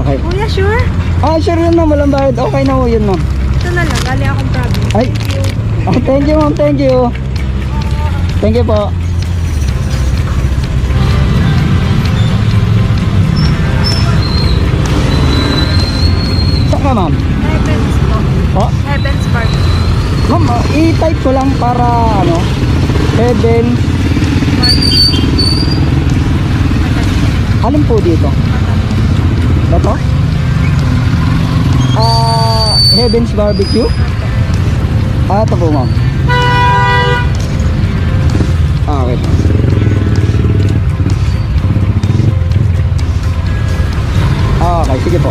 Okay. Kuya, sure? Sure yun ma'am, walang bayad. Okay na ho yun ma'am. Ito na lang, galing akong province. Ay, thank you ma'am, thank you. Thank you po. Saan ka ma'am? Heavens po. Oh, Heavens Park. ma'am, i-type ko lang para ano, Heaven. Alin po dito? Ito? Heaven's Barbecue? Ito po ma'am. Okay. Okay, sige po.